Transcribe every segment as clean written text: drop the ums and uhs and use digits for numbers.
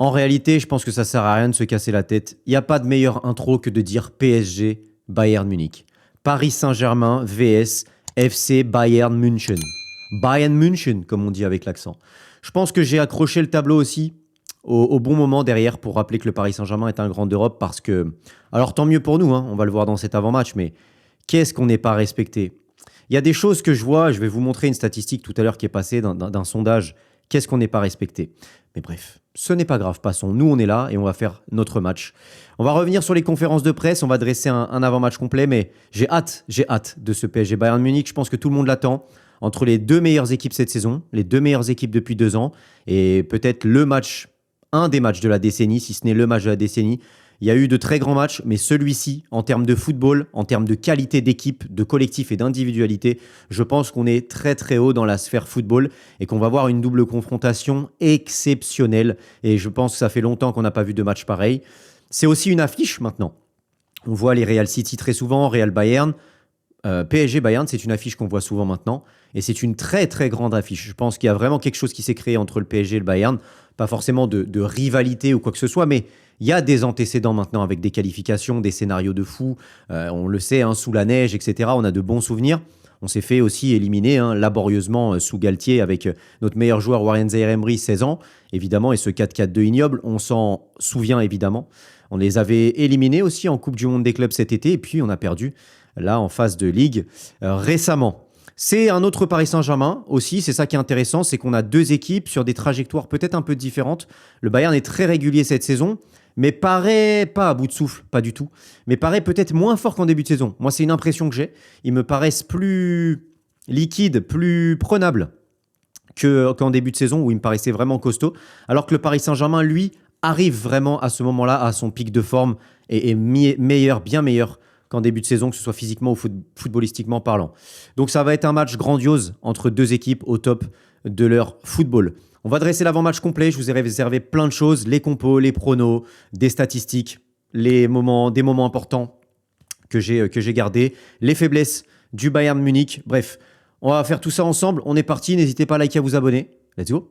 En réalité, je pense que ça sert à rien de se casser la tête. Il n'y a pas de meilleure intro que de dire PSG Bayern Munich. Paris Saint-Germain vs FC Bayern München. Bayern München, comme on dit avec l'accent. Je pense que j'ai accroché le tableau aussi au bon moment derrière pour rappeler que le Paris Saint-Germain est un grand d'Europe parce que, alors tant mieux pour nous, hein, on va le voir dans cet avant-match, mais qu'est-ce qu'on n'est pas respecté? Il y a des choses que je vois, je vais vous montrer une statistique tout à l'heure qui est passée d'un sondage. Qu'est-ce qu'on n'est pas respecté? Mais bref, ce n'est pas grave, passons. Nous, on est là et on va faire notre match. On va revenir sur les conférences de presse, on va dresser un avant-match complet, mais j'ai hâte de ce PSG Bayern Munich. Je pense que tout le monde l'attend. Entre les deux meilleures équipes cette saison, les deux meilleures équipes depuis 2 ans, et peut-être le match, un des matchs de la décennie, si ce n'est le match de la décennie. Il y a eu de très grands matchs, mais celui-ci, en termes de football, en termes de qualité d'équipe, de collectif et d'individualité, je pense qu'on est très très haut dans la sphère football et qu'on va voir une double confrontation exceptionnelle. Et je pense que ça fait longtemps qu'on n'a pas vu de match pareil. C'est aussi une affiche maintenant. On voit les Real City très souvent, Real Bayern. PSG Bayern, c'est une affiche qu'on voit souvent maintenant. Et c'est une très très grande affiche. Je pense qu'il y a vraiment quelque chose qui s'est créé entre le PSG et le Bayern. Pas forcément de rivalité ou quoi que ce soit, mais il y a des antécédents maintenant avec des qualifications, des scénarios de fou. On le sait, hein, sous la neige, etc. On a de bons souvenirs. On s'est fait aussi éliminer hein, laborieusement sous Galtier avec notre meilleur joueur Warren Zaïre-Emery, 16 ans, évidemment, et ce 4-4-2 ignoble. On s'en souvient évidemment. On les avait éliminés aussi en Coupe du Monde des clubs cet été, et puis on a perdu là en phase de ligue récemment. C'est un autre Paris Saint-Germain aussi, c'est ça qui est intéressant, c'est qu'on a deux équipes sur des trajectoires peut-être un peu différentes. Le Bayern est très régulier cette saison, mais paraît pas à bout de souffle, pas du tout, mais paraît peut-être moins fort qu'en début de saison. Moi, c'est une impression que j'ai. Ils me paraissent plus liquides, plus prenables qu'en début de saison où il me paraissait vraiment costaud, alors que le Paris Saint-Germain, lui, arrive vraiment à ce moment-là à son pic de forme et est meilleur, bien meilleur qu'en début de saison, que ce soit physiquement ou footballistiquement parlant. Donc ça va être un match grandiose entre deux équipes au top de leur football. On va dresser l'avant-match complet, je vous ai réservé plein de choses, les compos, les pronos, des statistiques, des moments importants que j'ai gardés, les faiblesses du Bayern Munich. Bref, on va faire tout ça ensemble. On est parti, n'hésitez pas à liker, à vous abonner. Let's go.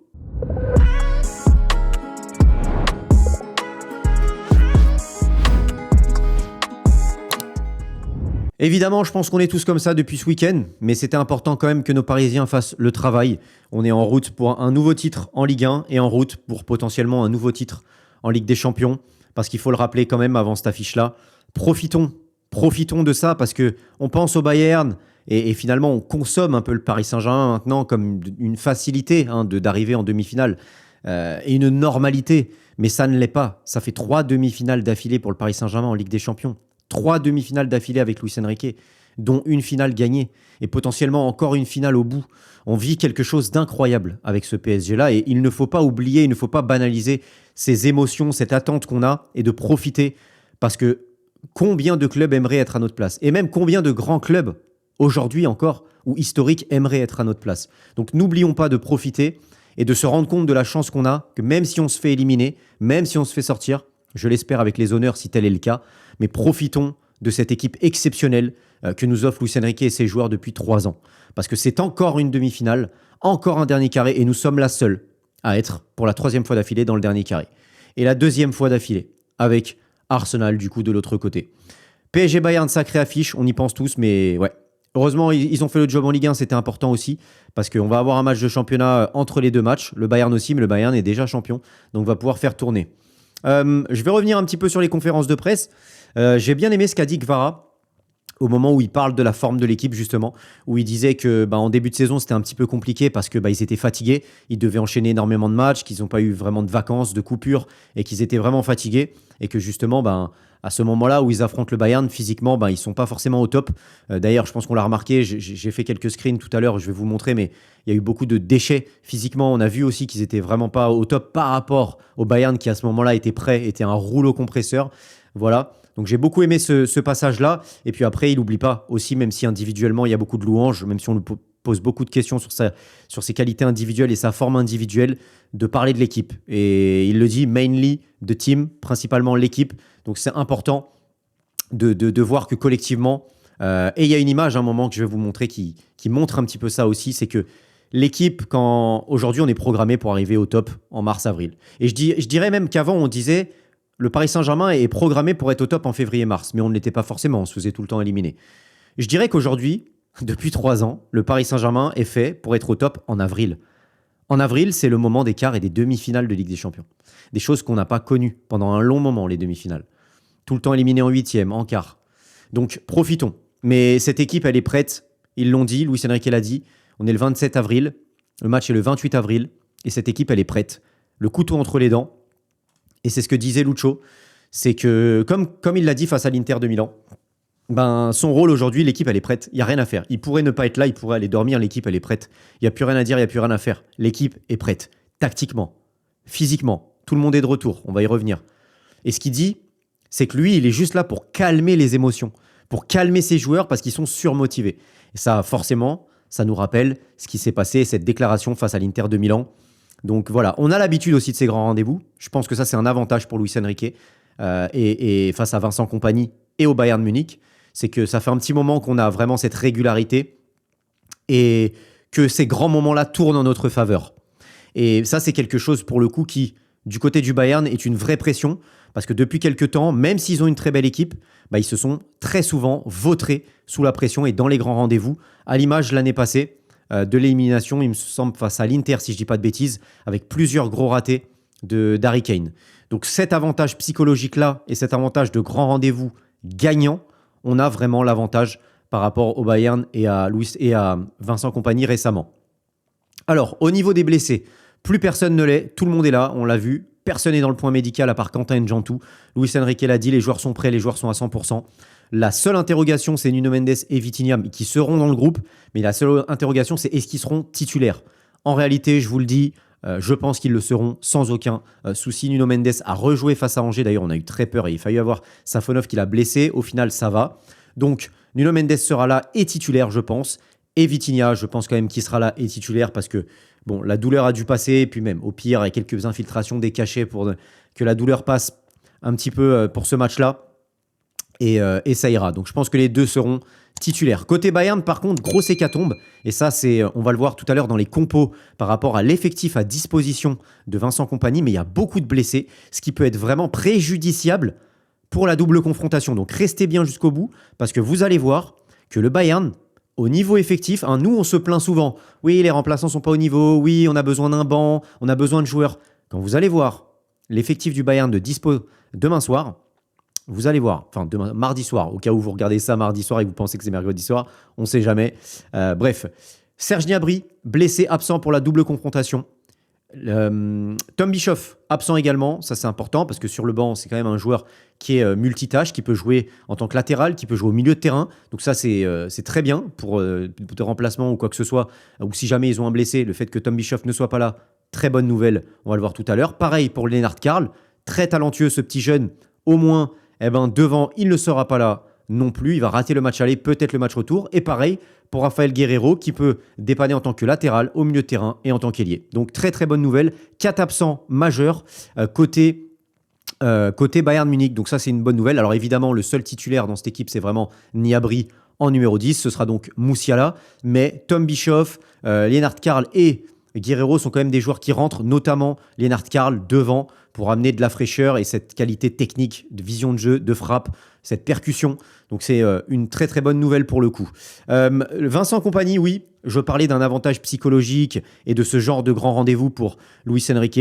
Évidemment, je pense qu'on est tous comme ça depuis ce week-end, mais c'était important quand même que nos Parisiens fassent le travail. On est en route pour un nouveau titre en Ligue 1 et en route pour potentiellement un nouveau titre en Ligue des Champions, parce qu'il faut le rappeler quand même avant cette affiche-là. Profitons de ça, parce qu'on pense au Bayern et finalement on consomme un peu le Paris Saint-Germain maintenant comme une facilité hein, d'arriver en demi-finale et une normalité, mais ça ne l'est pas. Ça fait 3 demi-finales d'affilée pour le Paris Saint-Germain en Ligue des Champions. 3 demi-finales d'affilée avec Luis Enrique, dont une finale gagnée et potentiellement encore une finale au bout. On vit quelque chose d'incroyable avec ce PSG-là et il ne faut pas oublier, il ne faut pas banaliser ces émotions, cette attente qu'on a et de profiter parce que combien de clubs aimeraient être à notre place et même combien de grands clubs aujourd'hui encore ou historiques aimeraient être à notre place. Donc n'oublions pas de profiter et de se rendre compte de la chance qu'on a, que même si on se fait éliminer, même si on se fait sortir, je l'espère avec les honneurs si tel est le cas, mais profitons de cette équipe exceptionnelle que nous offre Luis Enrique et ses joueurs depuis 3 ans. Parce que c'est encore une demi-finale, encore un dernier carré, et nous sommes la seule à être pour la 3e fois d'affilée dans le dernier carré. Et la 2e fois d'affilée, avec Arsenal du coup de l'autre côté. PSG Bayern, sacrée affiche, on y pense tous, mais ouais. Heureusement, ils ont fait le job en Ligue 1, c'était important aussi, parce qu'on va avoir un match de championnat entre les deux matchs, le Bayern aussi, mais le Bayern est déjà champion, donc on va pouvoir faire tourner. Je vais revenir un petit peu sur les conférences de presse. J'ai bien aimé ce qu'a dit Kvara au moment où il parle de la forme de l'équipe justement, où il disait que en début de saison c'était un petit peu compliqué parce que ils étaient fatigués, ils devaient enchaîner énormément de matchs, qu'ils n'ont pas eu vraiment de vacances, de coupures et qu'ils étaient vraiment fatigués et que justement à ce moment-là où ils affrontent le Bayern physiquement ils sont pas forcément au top. D'ailleurs je pense qu'on l'a remarqué, j'ai fait quelques screens tout à l'heure, je vais vous montrer, mais il y a eu beaucoup de déchets physiquement. On a vu aussi qu'ils étaient vraiment pas au top par rapport au Bayern qui à ce moment-là était prêt, était un rouleau compresseur. Voilà. Donc j'ai beaucoup aimé ce passage-là. Et puis après, il n'oublie pas aussi, même si individuellement, il y a beaucoup de louanges, même si on lui pose beaucoup de questions sur ses qualités individuelles et sa forme individuelle, de parler de l'équipe. Et il le dit, mainly the team, principalement l'équipe. Donc c'est important de voir que collectivement, et il y a une image à un moment que je vais vous montrer qui montre un petit peu ça aussi, c'est que l'équipe, quand aujourd'hui on est programmé pour arriver au top en mars-avril. Et je dirais même qu'avant on disait le Paris Saint-Germain est programmé pour être au top en février-mars, mais on ne l'était pas forcément, on se faisait tout le temps éliminer. Je dirais qu'aujourd'hui, depuis 3 ans, le Paris Saint-Germain est fait pour être au top en avril. En avril, c'est le moment des quarts et des demi-finales de Ligue des Champions. Des choses qu'on n'a pas connues pendant un long moment, les demi-finales. Tout le temps éliminé en huitième, en quart. Donc profitons. Mais cette équipe, elle est prête. Ils l'ont dit, Luis Enrique l'a dit. On est le 27 avril. Le match est le 28 avril. Et cette équipe, elle est prête. Le couteau entre les dents. Et c'est ce que disait Lucho. C'est que, comme il l'a dit face à l'Inter de Milan, son rôle aujourd'hui, l'équipe, elle est prête. Il n'y a rien à faire. Il pourrait ne pas être là, il pourrait aller dormir. L'équipe, elle est prête. Il n'y a plus rien à dire, il n'y a plus rien à faire. L'équipe est prête. Tactiquement, physiquement. Tout le monde est de retour. On va y revenir. Et ce qu'il dit, c'est que lui, il est juste là pour calmer les émotions, pour calmer ses joueurs parce qu'ils sont surmotivés. Et ça, forcément, ça nous rappelle ce qui s'est passé, cette déclaration face à l'Inter de Milan. Donc voilà, on a l'habitude aussi de ces grands rendez-vous. Je pense que ça, c'est un avantage pour Luis Enrique et face à Vincent Kompany et au Bayern Munich. C'est que ça fait un petit moment qu'on a vraiment cette régularité et que ces grands moments-là tournent en notre faveur. Et ça, c'est quelque chose pour le coup qui, du côté du Bayern, est une vraie pression parce que depuis quelques temps, même s'ils ont une très belle équipe, ils se sont très souvent vautrés sous la pression et dans les grands rendez-vous, à l'image l'année passée de l'élimination, il me semble, face à l'Inter, si je ne dis pas de bêtises, avec plusieurs gros ratés d'Harry Kane. Donc cet avantage psychologique-là et cet avantage de grands rendez-vous gagnants, on a vraiment l'avantage par rapport au Bayern et à Vincent Kompany récemment. Alors, au niveau des blessés, plus personne ne l'est, tout le monde est là, on l'a vu. Personne n'est dans le point médical à part Quentin N'Djantou. Luis Enrique l'a dit, les joueurs sont prêts, les joueurs sont à 100%. La seule interrogation, c'est Nuno Mendes et Vitinha qui seront dans le groupe. Mais la seule interrogation, c'est est-ce qu'ils seront titulaires ? En réalité, je vous le dis, je pense qu'ils le seront sans aucun souci. Nuno Mendes a rejoué face à Angers. D'ailleurs, on a eu très peur et il a fallu avoir Safonov qui l'a blessé. Au final, ça va. Donc, Nuno Mendes sera là et titulaire, je pense. Et Vitinha, je pense quand même qu'il sera là et titulaire parce que la douleur a dû passer. Et puis même, au pire, il y a quelques infiltrations, des cachets pour que la douleur passe un petit peu pour ce match-là. Et ça ira. Donc, je pense que les deux seront titulaires. Côté Bayern, par contre, grosse hécatombe. Et ça, on va le voir tout à l'heure dans les compos par rapport à l'effectif à disposition de Vincent Kompany. Mais il y a beaucoup de blessés, ce qui peut être vraiment préjudiciable pour la double confrontation. Donc, restez bien jusqu'au bout parce que vous allez voir que le Bayern, au niveau effectif, nous, on se plaint souvent. Oui, les remplaçants ne sont pas au niveau. Oui, on a besoin d'un banc. On a besoin de joueurs. Quand vous allez voir l'effectif du Bayern de dispo demain soir, vous allez voir, mardi soir, au cas où vous regardez ça mardi soir et que vous pensez que c'est mercredi soir, on ne sait jamais. Bref, Serge Gnabry, blessé, absent pour la double confrontation. Tom Bischoff, absent également, ça c'est important parce que sur le banc, c'est quand même un joueur qui est multitâche, qui peut jouer en tant que latéral, qui peut jouer au milieu de terrain. Donc ça, c'est très bien pour de remplacement ou quoi que ce soit. Ou si jamais ils ont un blessé, le fait que Tom Bischoff ne soit pas là, très bonne nouvelle, on va le voir tout à l'heure. Pareil pour Lennart Karl, très talentueux ce petit jeune, au moins devant, il ne sera pas là non plus. Il va rater le match aller, peut-être le match retour. Et pareil pour Rafael Guerreiro qui peut dépanner en tant que latéral, au milieu de terrain et en tant qu'ailier. Donc très très bonne nouvelle. 4 absents majeurs côté Bayern Munich. Donc ça c'est une bonne nouvelle. Alors évidemment le seul titulaire dans cette équipe c'est vraiment Gnabry en numéro 10. Ce sera donc Musiala. Mais Tom Bischoff, Lennart Karl et Guerreiro sont quand même des joueurs qui rentrent, notamment Lennart Karl devant pour amener de la fraîcheur et cette qualité technique de vision de jeu, de frappe, cette percussion. Donc c'est une très très bonne nouvelle pour le coup. Vincent Kompany, oui, je parlais d'un avantage psychologique et de ce genre de grand rendez-vous pour Luis Enrique.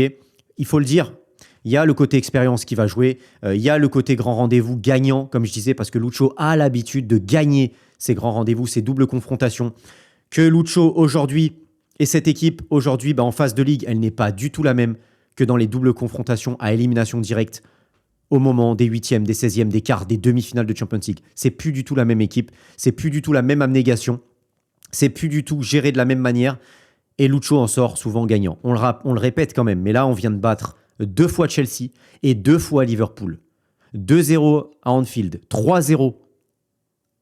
Il faut le dire, il y a le côté expérience qui va jouer, il y a le côté grand rendez-vous gagnant, comme je disais, parce que Lucho a l'habitude de gagner ces grands rendez-vous, ces doubles confrontations. Que Lucho aujourd'hui et cette équipe aujourd'hui en phase de ligue, elle n'est pas du tout la même que dans les doubles confrontations à élimination directe au moment des huitièmes, des 16e, des quarts, des demi-finales de Champions League. C'est plus du tout la même équipe, c'est plus du tout la même abnégation, c'est plus du tout géré de la même manière et Lucho en sort souvent gagnant. On le répète quand même, mais là on vient de battre 2 fois Chelsea et 2 fois Liverpool. 2-0 à Anfield, 3-0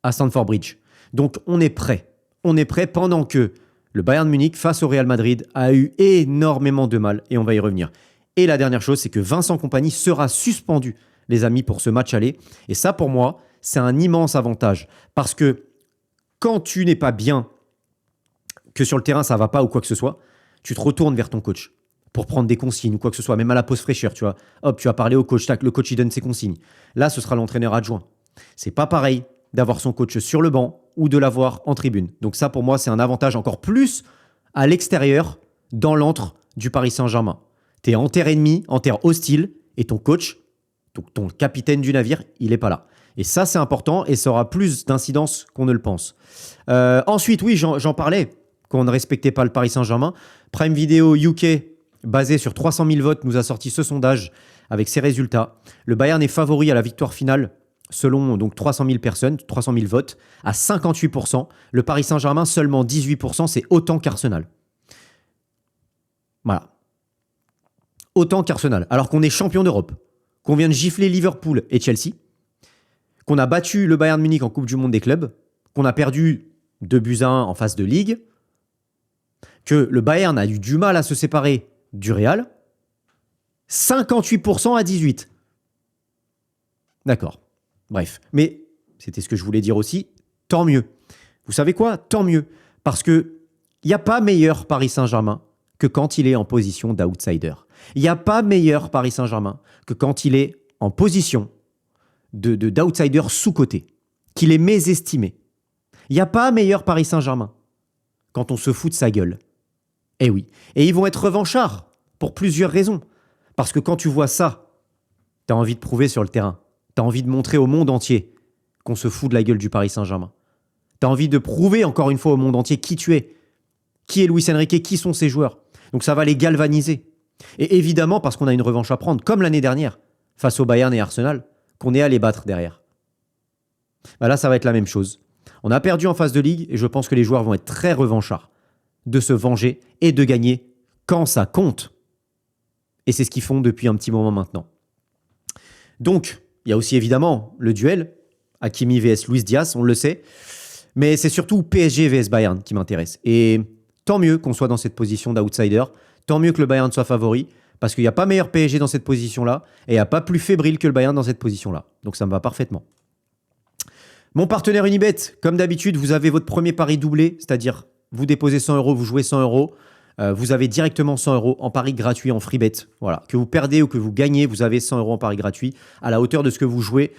à Stamford Bridge. Donc on est prêt. On est prêt pendant que le Bayern Munich, face au Real Madrid, a eu énormément de mal et on va y revenir. Et la dernière chose, c'est que Vincent Kompany sera suspendu, les amis, pour ce match aller. Et ça, pour moi, c'est un immense avantage. Parce que quand tu n'es pas bien, que sur le terrain ça va pas ou quoi que ce soit, tu te retournes vers ton coach pour prendre des consignes ou quoi que ce soit, même à la pause fraîcheur, tu vois. Hop, tu vas parler au coach, tac, le coach il donne ses consignes. Là, ce sera l'entraîneur adjoint. C'est pas pareil d'avoir son coach sur le banc ou de l'avoir en tribune. Donc ça, pour moi, c'est un avantage encore plus à l'extérieur, dans l'antre du Paris Saint-Germain. Tu es en terre ennemi, en terre hostile, et ton coach, ton capitaine du navire, il est pas là. Et ça, c'est important et ça aura plus d'incidence qu'on ne le pense. Ensuite, oui, j'en parlais, qu'on ne respectait pas le Paris Saint-Germain. Prime Video UK, basé sur 300 000 votes, nous a sorti ce sondage avec ses résultats. Le Bayern est favori à la victoire finale selon donc 300 000 personnes, 300 000 votes, à 58%. Le Paris Saint-Germain, seulement 18%, c'est autant qu'Arsenal. Voilà. Autant qu'Arsenal. Alors qu'on est champion d'Europe, qu'on vient de gifler Liverpool et Chelsea, qu'on a battu le Bayern Munich en Coupe du Monde des clubs, qu'on a perdu 2-1 en phase de Ligue, que le Bayern a eu du mal à se séparer du Real, 58% à 18%. D'accord. Bref. Mais c'était ce que je voulais dire aussi. Tant mieux. Vous savez quoi? Tant mieux. Parce que il n'y a pas meilleur Paris Saint-Germain que quand il est en position d'outsider. Il n'y a pas meilleur Paris Saint-Germain que quand il est en position d'outsider sous-coté, qu'il est mésestimé. Il n'y a pas meilleur Paris Saint-Germain quand on se fout de sa gueule. Eh oui. Et ils vont être revanchards pour plusieurs raisons. Parce que quand tu vois ça, tu as envie de prouver sur le terrain. Tu as envie de montrer au monde entier qu'on se fout de la gueule du Paris Saint-Germain. Tu as envie de prouver encore une fois au monde entier qui tu es. Qui est Luis Enrique, qui sont ses joueurs. Donc ça va les galvaniser. Et évidemment, parce qu'on a une revanche à prendre, comme l'année dernière, face au Bayern et Arsenal, qu'on est à les battre derrière. Bah là, ça va être la même chose. On a perdu en phase de ligue et je pense que les joueurs vont être très revanchards de se venger et de gagner quand ça compte. Et c'est ce qu'ils font depuis un petit moment maintenant. Donc, il y a aussi évidemment le duel, Hakimi vs Luis Diaz, on le sait. Mais c'est surtout PSG vs Bayern qui m'intéresse. Et tant mieux qu'on soit dans cette position d'outsider, tant mieux que le Bayern soit favori, parce qu'il n'y a pas meilleur PSG dans cette position-là, et il n'y a pas plus fébrile que le Bayern dans cette position-là. Donc ça me va parfaitement. Mon partenaire Unibet, comme d'habitude, vous avez votre premier pari doublé, c'est-à-dire vous déposez 100 €, vous jouez 100 €. Vous avez directement 100 € en pari gratuit en free bet. Voilà. Que vous perdez ou que vous gagnez, vous avez 100 € en pari gratuit à la hauteur de ce que vous jouez.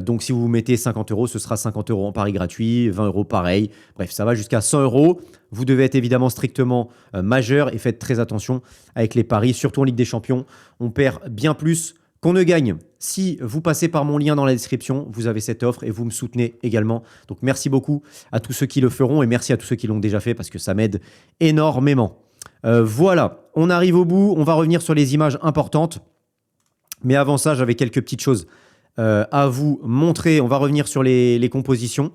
Donc si vous mettez 50 €, ce sera 50 € en pari gratuit, 20 € pareil. Bref, ça va jusqu'à 100 €. Vous devez être évidemment strictement majeur et faites très attention avec les paris, surtout en Ligue des Champions. On perd bien plus qu'on ne gagne. Si vous passez par mon lien dans la description, vous avez cette offre et vous me soutenez également. Donc merci beaucoup à tous ceux qui le feront et merci à tous ceux qui l'ont déjà fait parce que ça m'aide énormément. Voilà, on arrive au bout, on va revenir sur les images importantes. Mais avant ça, j'avais quelques petites choses à vous montrer. On va revenir sur les compositions.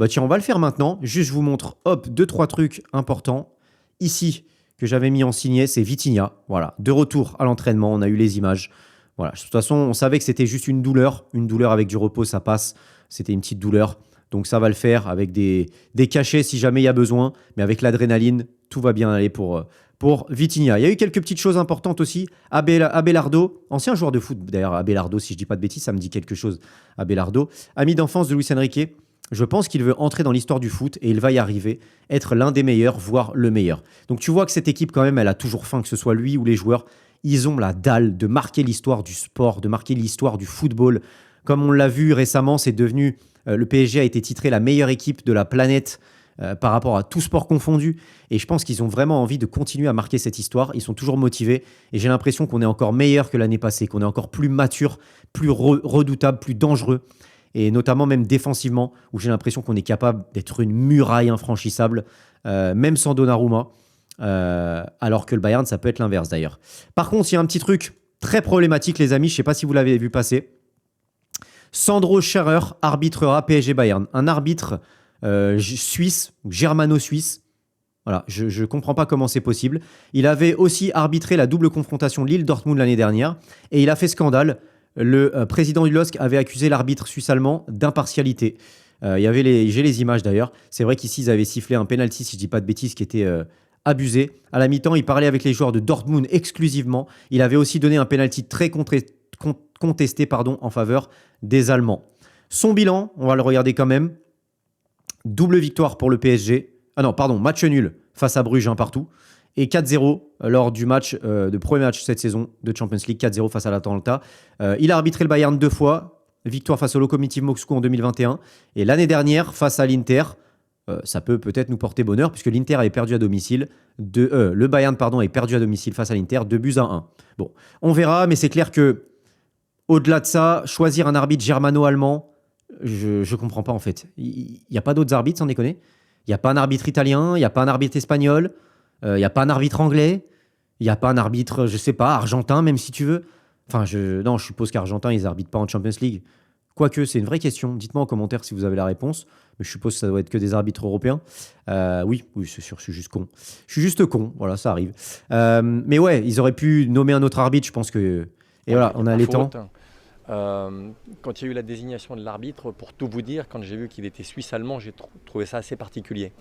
Tiens, on va le faire maintenant. Juste, je vous montre, hop, 2-3 trucs importants. Ici, que j'avais mis en signé, c'est Vitinha. Voilà, de retour à l'entraînement, on a eu les images. Voilà, de toute façon, on savait que c'était juste une douleur. Une douleur avec du repos, ça passe. C'était une petite douleur. Donc ça va le faire avec des cachets si jamais il y a besoin. Mais avec l'adrénaline, tout va bien aller pour Vitinha. Il y a eu quelques petites choses importantes aussi. Abelardo, ancien joueur de foot d'ailleurs, Abelardo, si je ne dis pas de bêtises, ça me dit quelque chose. Abelardo, ami d'enfance de Luis Enrique. Je pense qu'il veut entrer dans l'histoire du foot et il va y arriver, être l'un des meilleurs, voire le meilleur. Donc tu vois que cette équipe quand même, elle a toujours faim, que ce soit lui ou les joueurs. Ils ont la dalle de marquer l'histoire du sport, de marquer l'histoire du football. Comme on l'a vu récemment, c'est devenu... le PSG a été titré la meilleure équipe de la planète par rapport à tout sport confondu. Et je pense qu'ils ont vraiment envie de continuer à marquer cette histoire. Ils sont toujours motivés. Et j'ai l'impression qu'on est encore meilleur que l'année passée, qu'on est encore plus mature, plus redoutable, plus dangereux. Et notamment même défensivement, où j'ai l'impression qu'on est capable d'être une muraille infranchissable, même sans Donnarumma. Alors que le Bayern, ça peut être l'inverse d'ailleurs. Par contre, il y a un petit truc très problématique, les amis. Je ne sais pas si vous l'avez vu passer. Sandro Scherrer arbitrera PSG Bayern. Un arbitre suisse, germano-suisse. Voilà, je ne comprends pas comment c'est possible. Il avait aussi arbitré la double confrontation Lille-Dortmund l'année dernière. Et il a fait scandale. Le président du LOSC avait accusé l'arbitre suisse-allemand d'impartialité. J'ai les images d'ailleurs. C'est vrai qu'ici, ils avaient sifflé un penalty, si je ne dis pas de bêtises, qui était abusé. À la mi-temps, il parlait avec les joueurs de Dortmund exclusivement. Il avait aussi donné un penalty très contesté en faveur des Allemands. Son bilan, on va le regarder quand même. Double victoire pour le PSG. Ah non, pardon, match nul face à Bruges, un partout. Et 4-0 lors du match, de premier match cette saison de Champions League, 4-0 face à l'Atalanta. Il a arbitré le Bayern 2 fois, victoire face au Lokomotiv Moscou en 2021. Et l'année dernière, face à l'Inter, ça peut peut-être nous porter bonheur, puisque l'Inter avait perdu à domicile, le Bayern pardon, avait perdu à domicile face à l'Inter, 2-1. Bon, on verra, mais c'est clair que au-delà de ça, choisir un arbitre germano-allemand, je ne comprends pas en fait. Il n'y a pas d'autres arbitres, sans déconner. Il n'y a pas un arbitre italien, il n'y a pas un arbitre espagnol, il n'y a pas un arbitre anglais, il n'y a pas un arbitre, je sais pas, argentin, même si tu veux. Enfin, non, je suppose qu'Argentin, ils arbitrent pas en Champions League. Quoique, c'est une vraie question. Dites-moi en commentaire si vous avez la réponse. Mais je suppose que ça doit être que des arbitres européens. Oui, c'est sûr, je suis juste con. Je suis juste con, voilà, ça arrive. Mais ouais, ils auraient pu nommer un autre arbitre, je pense que... Et voilà, on a les temps. Quand il y a eu la désignation de l'arbitre, pour tout vous dire, quand j'ai vu qu'il était suisse-allemand, j'ai trouvé ça assez particulier.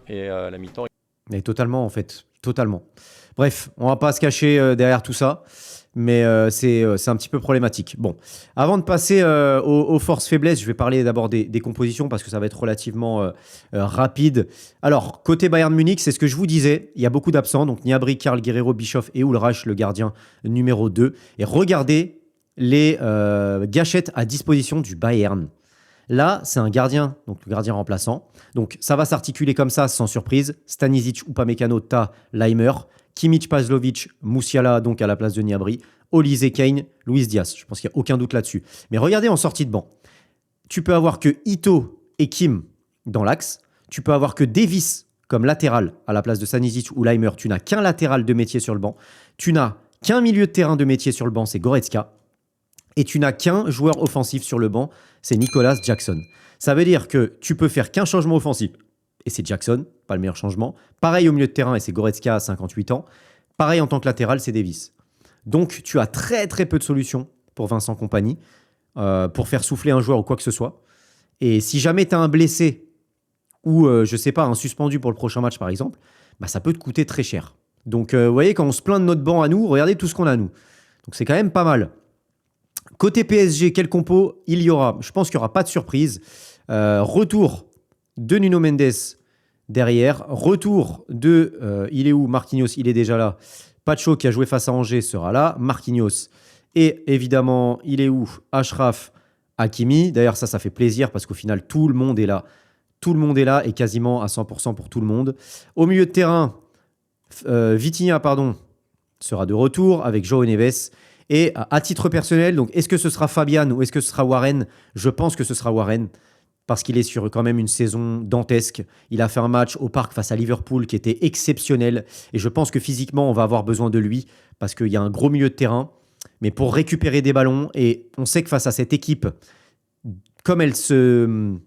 Et la mi-temps... Mais totalement, en fait. Totalement. Bref, on va pas se cacher derrière tout ça. Mais c'est un petit peu problématique. Bon, avant de passer aux forces-faiblesses, je vais parler d'abord des compositions parce que ça va être relativement rapide. Alors, côté Bayern Munich, c'est ce que je vous disais. Il y a beaucoup d'absents. Donc, Gnabry, Karl, Guerreiro, Bischoff et Ulreich, le gardien numéro 2. Et regardez les gâchettes à disposition du Bayern. Là, c'est un gardien, donc le gardien remplaçant. Donc, ça va s'articuler comme ça, sans surprise. Stanisic, Upamecano, Ta, Leimer. Kimmich, Pavlovic, Musiala, donc à la place de Gnabry. Olise, Kane, Luis Diaz. Je pense qu'il n'y a aucun doute là-dessus. Mais regardez en sortie de banc. Tu peux avoir que Ito et Kim dans l'axe. Tu peux avoir que Davis comme latéral à la place de Stanisic ou Leimer. Tu n'as qu'un latéral de métier sur le banc. Tu n'as qu'un milieu de terrain de métier sur le banc, c'est Goretzka. Et tu n'as qu'un joueur offensif sur le banc, c'est Nicolas Jackson. Ça veut dire que tu peux faire qu'un changement offensif, et c'est Jackson, pas le meilleur changement. Pareil au milieu de terrain, et c'est Goretzka à 58 ans. Pareil en tant que latéral, c'est Davis. Donc tu as très très peu de solutions pour Vincent Kompany, pour faire souffler un joueur ou quoi que ce soit. Et si jamais tu as un blessé, ou je sais pas, un suspendu pour le prochain match par exemple, bah, ça peut te coûter très cher. Donc vous voyez, quand on se plaint de notre banc à nous, regardez tout ce qu'on a à nous. Donc c'est quand même pas mal. Côté PSG, quel compo il y aura? Je pense qu'il n'y aura pas de surprise. Retour de Nuno Mendes derrière. Retour de... il est où Marquinhos? Il est déjà là. Pacho qui a joué face à Angers sera là. Marquinhos. Et évidemment, il est où Achraf Hakimi. D'ailleurs, ça fait plaisir parce qu'au final, tout le monde est là. Tout le monde est là et quasiment à 100% pour tout le monde. Au milieu de terrain, Vitinha, sera de retour avec João Neves. Et à titre personnel, donc est-ce que ce sera Fabian ou est-ce que ce sera Warren? Je pense que ce sera Warren parce qu'il est sur quand même une saison dantesque. Il a fait un match au Parc face à Liverpool qui était exceptionnel. Et je pense que physiquement, on va avoir besoin de lui parce qu'il y a un gros milieu de terrain. Mais pour récupérer des ballons, et on sait que face à cette équipe, comme elle se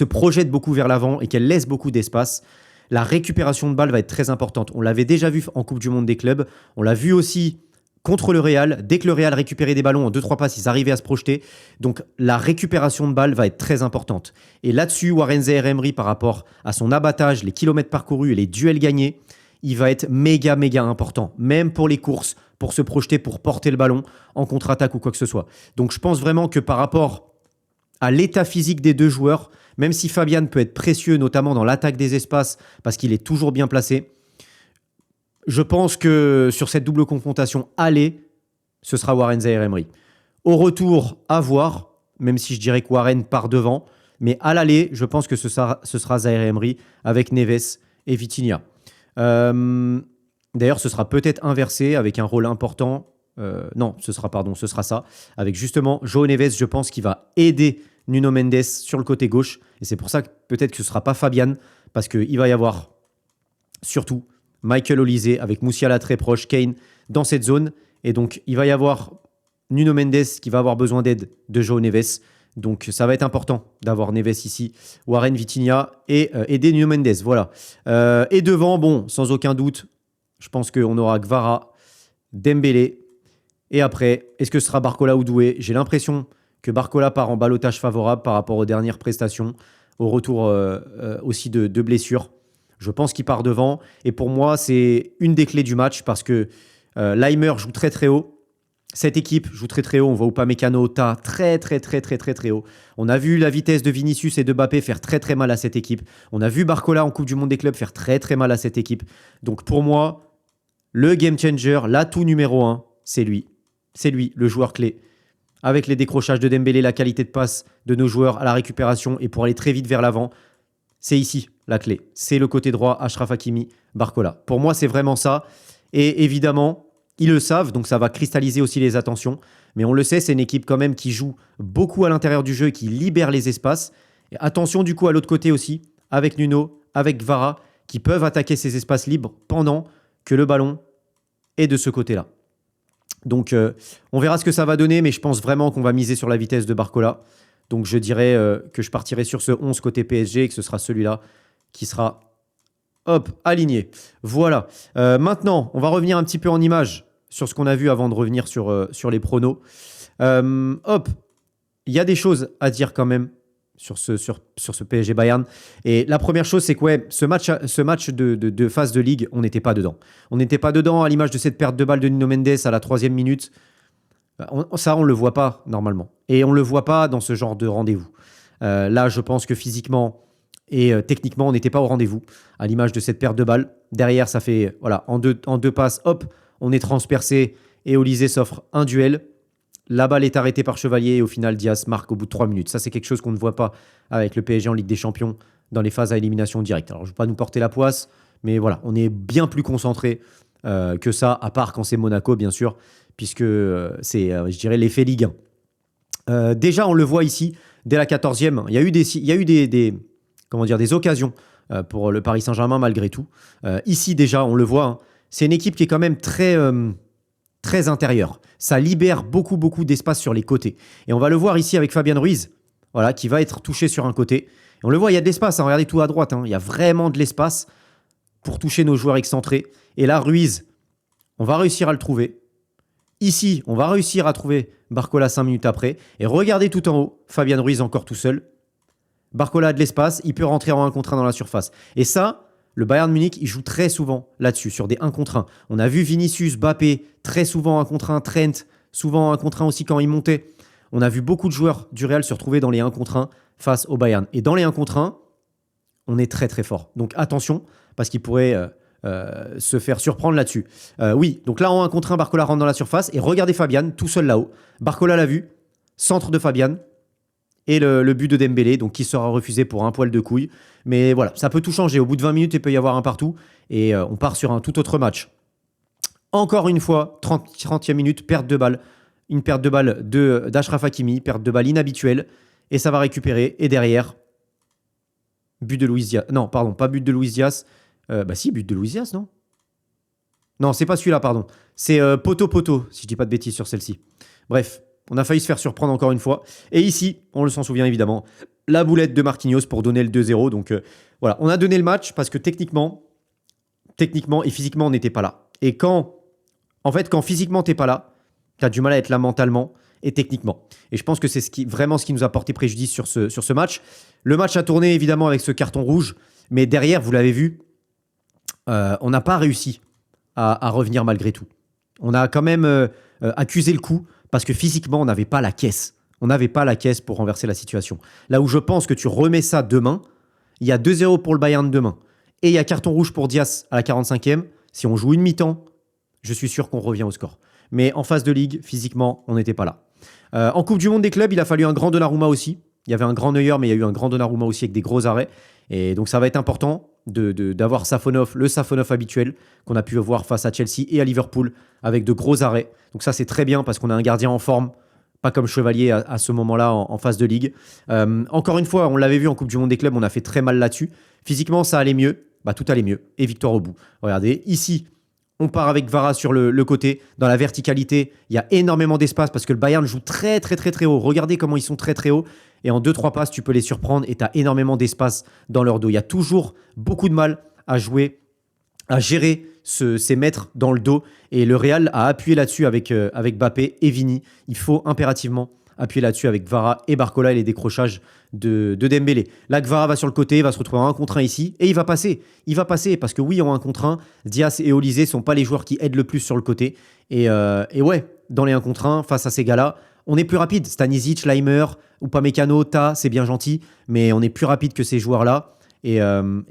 projette beaucoup vers l'avant et qu'elle laisse beaucoup d'espace, la récupération de balles va être très importante. On l'avait déjà vu en Coupe du Monde des clubs. On l'a vu aussi contre le Real. Dès que le Real récupérait des ballons en 2-3 passes, ils arrivaient à se projeter. Donc la récupération de balles va être très importante. Et là-dessus, Warren Zaïre-Emery, par rapport à son abattage, les kilomètres parcourus et les duels gagnés, il va être méga important. Même pour les courses, pour se projeter, pour porter le ballon en contre-attaque ou quoi que ce soit. Donc je pense vraiment que par rapport à l'état physique des deux joueurs, même si Fabian peut être précieux, notamment dans l'attaque des espaces, parce qu'il est toujours bien placé, je pense que sur cette double confrontation aller, ce sera Warren Zaïre-Emery. Au retour, à voir, même si je dirais que Warren part devant, mais à l'aller, je pense que ce sera Zaïre-Emery avec Neves et Vitinha. D'ailleurs, ce sera peut-être inversé avec un rôle important. Non, ce sera ça. Avec justement João Neves, je pense qu'il va aider Nuno Mendes sur le côté gauche. Et c'est pour ça que peut-être que ce ne sera pas Fabian, parce qu'il va y avoir surtout Michael Olise avec Musiala très proche, Kane dans cette zone. Et donc, il va y avoir Nuno Mendes qui va avoir besoin d'aide de João Neves. Donc, ça va être important d'avoir Neves ici, Warren, Vitinha et aider Nuno Mendes. Voilà. Et devant, bon, sans aucun doute, je pense qu'on aura Gvara, Dembélé. Et après, est-ce que ce sera Barcola ou Doué? J'ai l'impression que Barcola part en ballottage favorable par rapport aux dernières prestations, au retour aussi de blessures. Je pense qu'il part devant. Et pour moi, c'est une des clés du match parce que Leimer joue très très haut. Cette équipe joue très très haut. On voit Upamecano, Ta très très très très très très haut. On a vu la vitesse de Vinicius et de Mbappé faire très très mal à cette équipe. On a vu Barcola en Coupe du Monde des clubs faire très très mal à cette équipe. Donc pour moi, le game changer, l'atout numéro 1, c'est lui. C'est lui, le joueur clé. Avec les décrochages de Dembélé, la qualité de passe de nos joueurs à la récupération et pour aller très vite vers l'avant, c'est ici la clé. C'est le côté droit, Achraf Hakimi, Barcola. Pour moi, c'est vraiment ça. Et évidemment, ils le savent, donc ça va cristalliser aussi les attentions. Mais on le sait, c'est une équipe quand même qui joue beaucoup à l'intérieur du jeu et qui libère les espaces. Et attention du coup à l'autre côté aussi, avec Nuno, avec Kvara, qui peuvent attaquer ces espaces libres pendant que le ballon est de ce côté-là. Donc on verra ce que ça va donner, mais je pense vraiment qu'on va miser sur la vitesse de Barcola. Donc je dirais que je partirai sur ce 11 côté PSG et que ce sera celui-là qui sera aligné. Voilà. Maintenant, on va revenir un petit peu en image sur ce qu'on a vu avant de revenir sur les pronos. Il y a des choses à dire quand même sur ce PSG Bayern. Et la première chose, c'est que ce match de phase de ligue, on n'était pas dedans. On n'était pas dedans à l'image de cette perte de balle de Nuno Mendes à la 3e minute. Ça, on ne le voit pas normalement. Et on ne le voit pas dans ce genre de rendez-vous. Là, je pense que physiquement et techniquement, on n'était pas au rendez-vous à l'image de cette perte de balle. Derrière, ça fait, voilà, en deux passes, on est transpercé et Olysée s'offre un duel. La balle est arrêtée par Chevalier et au final, Diaz marque au bout de 3 minutes. Ça, c'est quelque chose qu'on ne voit pas avec le PSG en Ligue des Champions dans les phases à élimination directe. Alors, je ne veux pas nous porter la poisse, mais voilà, on est bien plus concentré que ça, à part quand c'est Monaco, bien sûr, puisque c'est, je dirais, l'effet Ligue 1. Déjà, on le voit ici, dès la 14e, il y a eu des occasions pour le Paris Saint-Germain malgré tout. Ici, déjà, on le voit, hein, c'est une équipe qui est quand même très intérieure. Ça libère beaucoup d'espace sur les côtés. Et on va le voir ici avec Fabian Ruiz, voilà, qui va être touché sur un côté. Et on le voit, il y a de l'espace, hein, regardez tout à droite, hein, il y a vraiment de l'espace pour toucher nos joueurs excentrés. Et là, Ruiz, on va réussir à le trouver. Ici, on va réussir à trouver Barcola 5 minutes après. Et regardez tout en haut, Fabian Ruiz encore tout seul. Barcola a de l'espace, il peut rentrer en 1 contre 1 dans la surface. Et ça, le Bayern Munich, il joue très souvent là-dessus, sur des 1 contre 1. On a vu Vinicius, Mbappé, très souvent 1 contre 1, Trent, souvent 1 contre 1 aussi quand il montait. On a vu beaucoup de joueurs du Real se retrouver dans les 1 contre 1 face au Bayern. Et dans les 1 contre 1, on est très fort. Donc attention, parce qu'il pourrait se faire surprendre là-dessus. Oui, donc là en 1 contre 1, Barcola rentre dans la surface. Et regardez Fabian, tout seul là-haut. Barcola l'a vu, centre de Fabian. Et le but de Dembélé, donc qui sera refusé pour un poil de couille. Mais voilà, ça peut tout changer. Au bout de 20 minutes, il peut y avoir un partout. Et on part sur un tout autre match. Encore une fois, 30e minute, perte de balle. Une perte de balle d'Achraf Hakimi, perte de balle inhabituelle. Et ça va récupérer. Et derrière, but de Luis Diaz. Non, pardon, pas but de Luis Diaz. Si, but de Luis Diaz, non? Non, c'est pas celui-là, pardon. C'est Poto, si je dis pas de bêtises sur celle-ci. Bref. On a failli se faire surprendre encore une fois. Et ici, on le s'en souvient évidemment, la boulette de Marquinhos pour donner le 2-0. Donc voilà, on a donné le match parce que techniquement et physiquement, on n'était pas là. Et quand physiquement, t'es pas là, t'as du mal à être là mentalement et techniquement. Et je pense que c'est vraiment ce qui nous a porté préjudice sur ce match. Le match a tourné évidemment avec ce carton rouge, mais derrière, vous l'avez vu, on n'a pas réussi à revenir malgré tout. On a quand même accusé le coup. Parce que physiquement, on n'avait pas la caisse. On n'avait pas la caisse pour renverser la situation. Là où je pense que tu remets ça demain, il y a 2-0 pour le Bayern demain. Et il y a carton rouge pour Diaz à la 45e. Si on joue une mi-temps, je suis sûr qu'on revient au score. Mais en phase de ligue, physiquement, on n'était pas là. En Coupe du Monde des clubs, il a fallu un grand Donnarumma aussi. Il y avait un grand Neuer, mais il y a eu un grand Donnarumma aussi avec des gros arrêts. Et donc ça va être important d'avoir le Safonov habituel qu'on a pu voir face à Chelsea et à Liverpool avec de gros arrêts. Donc ça c'est très bien parce qu'on a un gardien en forme, pas comme Chevalier à ce moment-là en phase de ligue. Encore une fois, on l'avait vu en Coupe du Monde des clubs, on a fait très mal là-dessus. Physiquement ça allait mieux, tout allait mieux et victoire au bout. Regardez, ici on part avec Kvara sur le côté. Dans la verticalité, il y a énormément d'espace parce que le Bayern joue très haut. Regardez comment ils sont très haut. Et en 2-3 passes, tu peux les surprendre et tu as énormément d'espace dans leur dos. Il y a toujours beaucoup de mal à gérer ces mètres dans le dos. Et le Real a appuyé là-dessus avec Mbappé et Vini. Il faut impérativement appuyer là-dessus avec Kvara et Barcola et les décrochages de Dembélé. Là, Kvara va sur le côté, va se retrouver en 1 contre 1 ici et il va passer. Il va passer parce que oui, en 1 contre 1, Diaz et Olysée ne sont pas les joueurs qui aident le plus sur le côté. Et ouais, dans les 1 contre 1 face à ces gars-là. On est plus rapide. Stanisic, Leimer, Upamecano, Ta, c'est bien gentil, mais on est plus rapide que ces joueurs-là. Et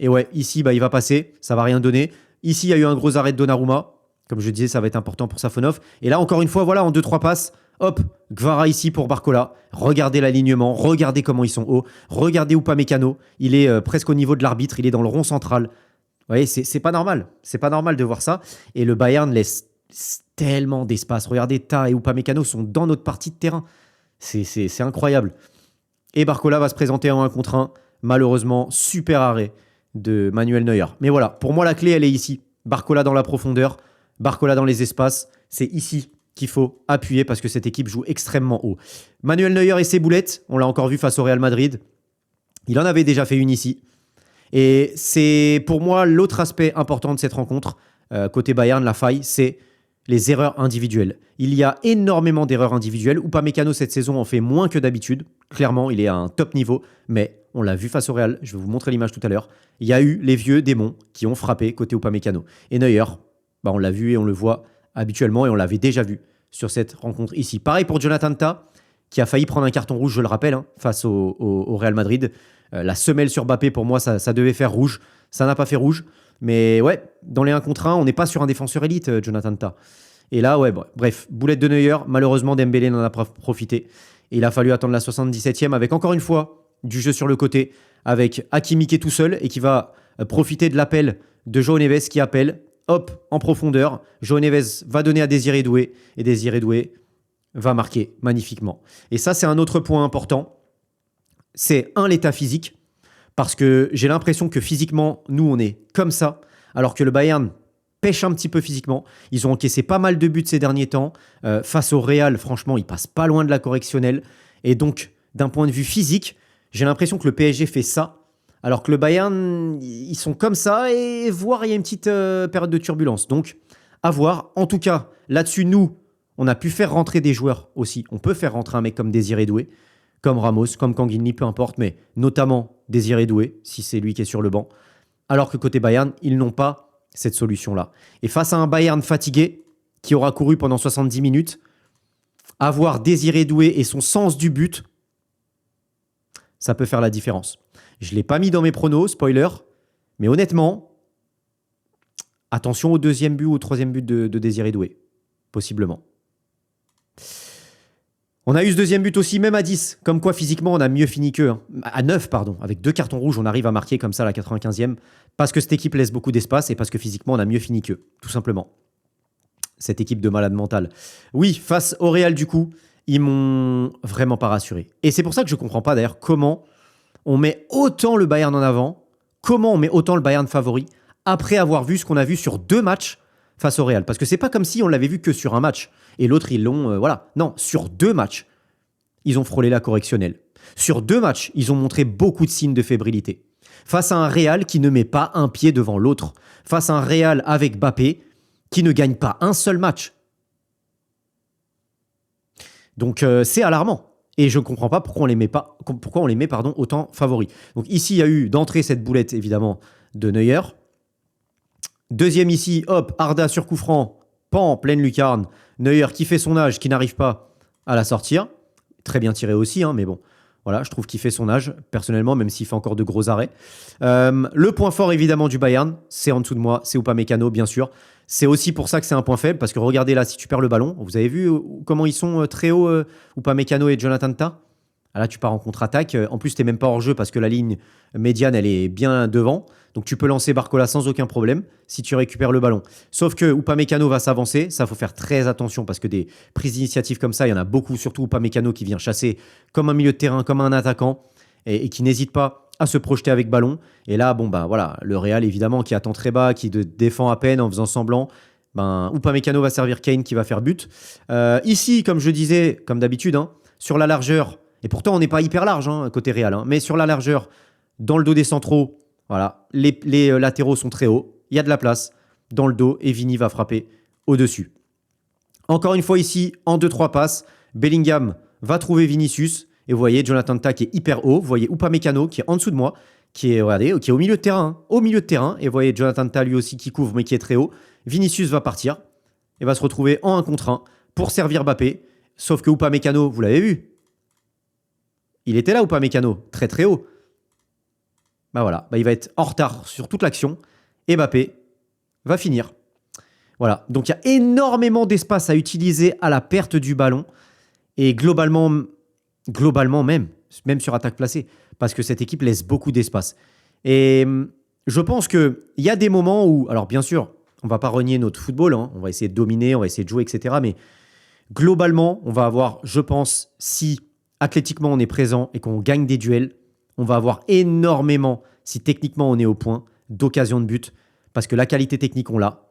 ouais, ici, il va passer, ça va rien donner. Ici, il y a eu un gros arrêt de Donnarumma. Comme je disais, ça va être important pour Safonov. Et là, encore une fois, voilà, en 2-3 passes, hop, Gvara ici pour Barcola. Regardez l'alignement, regardez comment ils sont hauts. Regardez Upamecano, il est presque au niveau de l'arbitre, il est dans le rond central. Vous voyez, c'est pas normal. C'est pas normal de voir ça. Et le Bayern laisse tellement d'espace. Regardez, Ta et Upamecano sont dans notre partie de terrain. C'est incroyable. Et Barcola va se présenter en 1 contre 1. Malheureusement, super arrêt de Manuel Neuer. Mais voilà, pour moi, la clé, elle est ici. Barcola dans la profondeur, Barcola dans les espaces. C'est ici qu'il faut appuyer parce que cette équipe joue extrêmement haut. Manuel Neuer et ses boulettes, on l'a encore vu face au Real Madrid. Il en avait déjà fait une ici. Et c'est pour moi l'autre aspect important de cette rencontre, côté Bayern, la faille, c'est les erreurs individuelles. Il y a énormément d'erreurs individuelles. Upamecano, cette saison, en fait moins que d'habitude. Clairement, il est à un top niveau, mais on l'a vu face au Real. Je vais vous montrer l'image tout à l'heure. Il y a eu les vieux démons qui ont frappé côté Upamecano. Et Neuer, on l'a vu et on le voit habituellement et on l'avait déjà vu sur cette rencontre ici. Pareil pour Jonathan Ta, qui a failli prendre un carton rouge, je le rappelle, face au Real Madrid. La semelle sur Mbappé, pour moi, ça devait faire rouge. Ça n'a pas fait rouge. Mais ouais, dans les 1 contre 1, on n'est pas sur un défenseur élite, Jonathan Ta. Et là, ouais, bref, boulette de Neuer. Malheureusement, Dembélé n'en a pas profité. Et il a fallu attendre la 77e avec, encore une fois, du jeu sur le côté, avec Hakimi qui est tout seul et qui va profiter de l'appel de João Neves qui appelle. Hop, en profondeur. João Neves va donner à Désiré Doué. Et Désiré Doué va marquer magnifiquement. Et ça, c'est un autre point important. C'est l'état physique. Parce que j'ai l'impression que physiquement, nous, on est comme ça. Alors que le Bayern pêche un petit peu physiquement. Ils ont encaissé pas mal de buts ces derniers temps. Face au Real, franchement, ils passent pas loin de la correctionnelle. Et donc, d'un point de vue physique, j'ai l'impression que le PSG fait ça. Alors que le Bayern, ils sont comme ça. Et voire, il y a une petite période de turbulence. Donc, à voir. En tout cas, là-dessus, nous, on a pu faire rentrer des joueurs aussi. On peut faire rentrer un mec comme Désiré Doué, comme Ramos, comme Kanguinli, peu importe, mais notamment Désiré Doué, si c'est lui qui est sur le banc. Alors que côté Bayern, ils n'ont pas cette solution-là. Et face à un Bayern fatigué, qui aura couru pendant 70 minutes, avoir Désiré Doué et son sens du but, ça peut faire la différence. Je ne l'ai pas mis dans mes pronos, spoiler, mais honnêtement, attention au 2e but ou au 3e but de Désiré Doué, possiblement. On a eu ce 2e but aussi, même à 10. Comme quoi, physiquement, on a mieux fini qu'eux. À 9, pardon. Avec 2 cartons rouges, on arrive à marquer comme ça à la 95e. Parce que cette équipe laisse beaucoup d'espace et parce que physiquement, on a mieux fini qu'eux. Tout simplement. Cette équipe de malade mental. Oui, face au Real, du coup, ils m'ont vraiment pas rassuré. Et c'est pour ça que je comprends pas d'ailleurs comment on met autant le Bayern en avant, comment on met autant le Bayern favori, après avoir vu ce qu'on a vu sur 2 matchs face au Real. Parce que c'est pas comme si on l'avait vu que sur un match. Et l'autre, ils l'ont... voilà. Non, sur 2 matchs, ils ont frôlé la correctionnelle. Sur 2 matchs, ils ont montré beaucoup de signes de fébrilité. Face à un Real qui ne met pas un pied devant l'autre. Face à un Real avec Mbappé qui ne gagne pas un seul match. Donc c'est alarmant. Et je ne comprends pas pourquoi on les met autant favoris. Donc ici, il y a eu d'entrée cette boulette, évidemment, de Neuer. 2e ici, hop, Arda sur coup franc, pan, pleine lucarne. Neuer qui fait son âge, qui n'arrive pas à la sortir. Très bien tiré aussi, mais bon. Voilà, je trouve qu'il fait son âge, personnellement, même s'il fait encore de gros arrêts. Le point fort, évidemment, du Bayern, c'est en dessous de moi, c'est Upamecano, bien sûr. C'est aussi pour ça que c'est un point faible, parce que regardez là, si tu perds le ballon, vous avez vu comment ils sont très hauts, Upamecano et Jonathan Ta. Là, tu pars en contre-attaque. En plus, tu n'es même pas hors jeu parce que la ligne médiane, elle est bien devant. Donc, tu peux lancer Barcola sans aucun problème si tu récupères le ballon. Sauf que Upamecano va s'avancer. Ça, il faut faire très attention parce que des prises d'initiative comme ça, il y en a beaucoup. Surtout Upamecano qui vient chasser comme un milieu de terrain, comme un attaquant et qui n'hésite pas à se projeter avec ballon. Et là, voilà, le Real, évidemment, qui attend très bas, qui défend à peine en faisant semblant. Upamecano va servir Kane qui va faire but. Ici, comme je disais, comme d'habitude, sur la largeur, et pourtant on n'est pas hyper large côté Real, mais sur la largeur, dans le dos des centraux, voilà, les latéraux sont très hauts, il y a de la place dans le dos et Vini va frapper au-dessus. Encore une fois ici, en 2-3 passes, Bellingham va trouver Vinicius et vous voyez Jonathan Ta qui est hyper haut, vous voyez Upamecano qui est en dessous de moi, qui est au milieu de terrain, et vous voyez Jonathan Ta lui aussi qui couvre mais qui est très haut. Vinicius va partir et va se retrouver en 1 contre 1 pour servir Mbappé. Sauf que Upamecano, vous l'avez vu, il était là Upamecano, très très haut. Bah voilà, il va être en retard sur toute l'action et Mbappé va finir. Voilà, donc il y a énormément d'espace à utiliser à la perte du ballon et globalement même sur attaque placée, parce que cette équipe laisse beaucoup d'espace. Et je pense qu'il y a des moments où, alors bien sûr, on va pas renier notre football, hein, on va essayer de dominer, on va essayer de jouer, etc. Mais globalement, on va avoir, je pense, si athlétiquement on est présent et qu'on gagne des duels, on va avoir énormément, si techniquement on est au point, d'occasions de but, parce que la qualité technique, on l'a.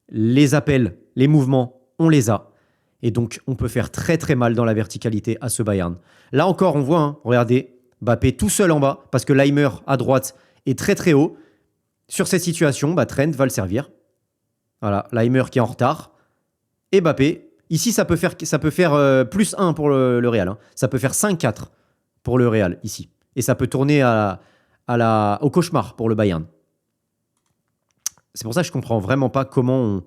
Les appels, les mouvements, on les a. Et donc, on peut faire très très mal dans la verticalité à ce Bayern. Là encore, on voit, hein, regardez, Mbappé tout seul en bas, parce que Leimer à droite est très très haut. Sur cette situation, Trent va le servir. Voilà, Leimer qui est en retard. Et Mbappé, ici, ça peut faire plus 1 pour le Real. Hein. Ça peut faire 5-4 pour le Real, ici. Et ça peut tourner au cauchemar pour le Bayern. C'est pour ça que je comprends vraiment pas comment on...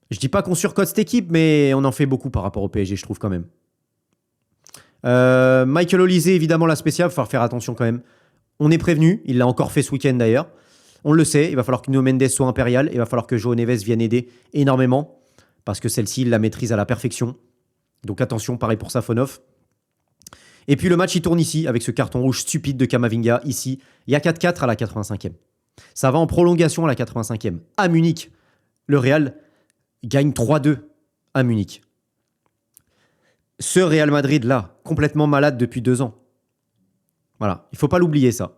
Je dis pas qu'on surcote cette équipe, mais on en fait beaucoup par rapport au PSG, je trouve quand même. Michael Olise, évidemment, la spéciale, il va falloir faire attention quand même. On est prévenu, il l'a encore fait ce week-end d'ailleurs. On le sait, il va falloir que Nuno Mendes soit impérial, il va falloir que João Neves vienne aider énormément, parce que celle-ci, il la maîtrise à la perfection. Donc attention, pareil pour Safonov. Et puis le match, il tourne ici, avec ce carton rouge stupide de Camavinga, ici. Il y a 4-4 à la 85e. Ça va en prolongation à la 85e. À Munich, le Real gagne 3-2 à Munich. Ce Real Madrid-là, complètement malade depuis 2 ans. Voilà, il ne faut pas l'oublier ça.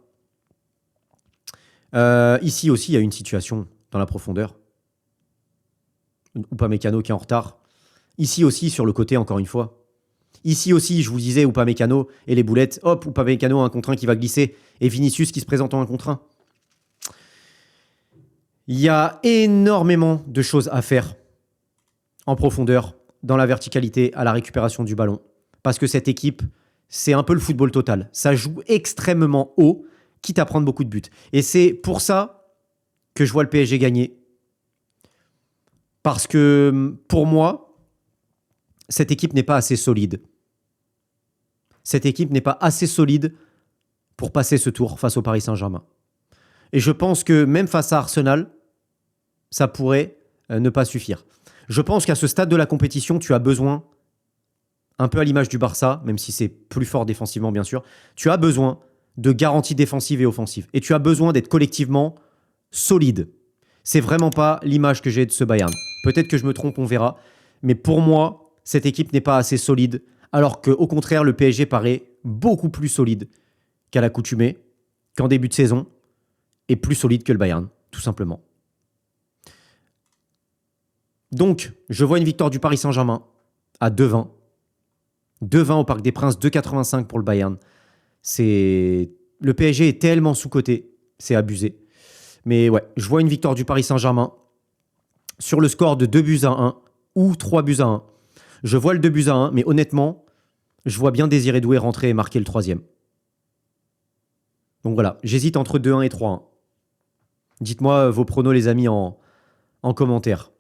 Ici aussi, il y a une situation dans la profondeur. Upamecano qui est en retard. Ici aussi, sur le côté, encore une fois. Ici aussi, je vous disais, Upamecano et les boulettes. Hop, Upamecano, 1 contre 1 qui va glisser. Et Vinicius qui se présente en 1 contre 1. Il y a énormément de choses à faire en profondeur, dans la verticalité, à la récupération du ballon. Parce que cette équipe, c'est un peu le football total. Ça joue extrêmement haut, quitte à prendre beaucoup de buts. Et c'est pour ça que je vois le PSG gagner. Parce que, pour moi, cette équipe n'est pas assez solide. Cette équipe n'est pas assez solide pour passer ce tour face au Paris Saint-Germain. Et je pense que même face à Arsenal, ça pourrait ne pas suffire. Je pense qu'à ce stade de la compétition, tu as besoin, un peu à l'image du Barça, même si c'est plus fort défensivement bien sûr, tu as besoin de garanties défensives et offensives. Et tu as besoin d'être collectivement solide. C'est vraiment pas l'image que j'ai de ce Bayern. Peut-être que je me trompe, on verra. Mais pour moi, cette équipe n'est pas assez solide. Alors qu'au contraire, le PSG paraît beaucoup plus solide qu'à l'accoutumée, qu'en début de saison, et plus solide que le Bayern, tout simplement. Donc, je vois une victoire du Paris Saint-Germain à 2-20. 2-20 au Parc des Princes, 2-85 pour le Bayern. Le PSG est tellement sous-coté, c'est abusé. Mais ouais, je vois une victoire du Paris Saint-Germain sur le score de 2-1 ou 3-1. Je vois le 2-1, mais honnêtement, je vois bien Désiré Doué rentrer et marquer le 3e. Donc voilà, j'hésite entre 2-1 et 3-1. Dites-moi vos pronos, les amis, en commentaire.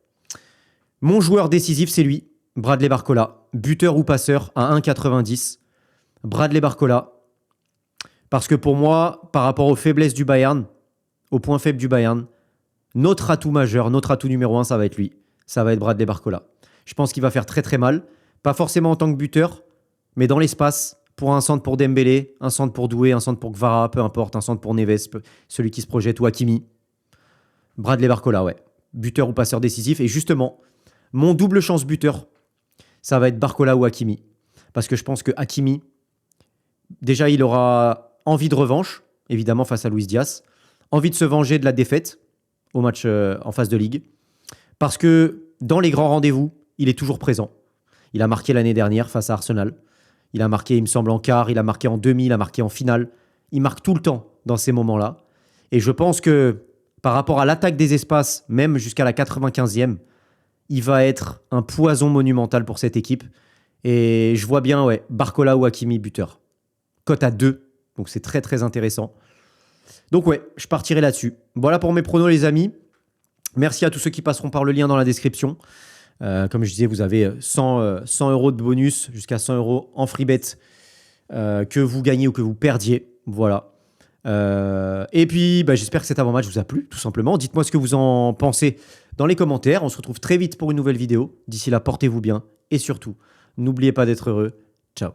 Mon joueur décisif, c'est lui, Bradley Barcola. Buteur ou passeur à 1,90. Bradley Barcola. Parce que pour moi, par rapport aux faiblesses du Bayern, aux points faibles du Bayern, notre atout majeur, notre atout numéro 1, ça va être lui. Ça va être Bradley Barcola. Je pense qu'il va faire très très mal. Pas forcément en tant que buteur, mais dans l'espace, pour un centre pour Dembélé, un centre pour Doué, un centre pour Kvara, peu importe, un centre pour Neves, celui qui se projette, ou Hakimi. Bradley Barcola, ouais. Buteur ou passeur décisif. Et justement, mon double chance buteur, ça va être Barcola ou Hakimi. Parce que je pense que Hakimi, déjà, il aura envie de revanche, évidemment, face à Luis Diaz. Envie de se venger de la défaite au match en phase de Ligue. Parce que dans les grands rendez-vous, il est toujours présent. Il a marqué l'année dernière face à Arsenal. Il a marqué, il me semble, en quart, il a marqué en demi, il a marqué en finale. Il marque tout le temps dans ces moments-là. Et je pense que par rapport à l'attaque des espaces, même jusqu'à la 95e, il va être un poison monumental pour cette équipe. Et je vois bien, ouais, Barcola ou Hakimi buteur. Cote à 2, donc c'est très très intéressant. Donc ouais, je partirai là-dessus. Voilà pour mes pronos, les amis. Merci à tous ceux qui passeront par le lien dans la description. Comme je disais, vous avez 100 euros de bonus, jusqu'à 100 euros en free bet, que vous gagnez ou que vous perdiez. Voilà. Et puis, j'espère que cet avant-match vous a plu, tout simplement. Dites-moi ce que vous en pensez dans les commentaires. On se retrouve très vite pour une nouvelle vidéo. D'ici là, portez-vous bien. Et surtout, n'oubliez pas d'être heureux. Ciao.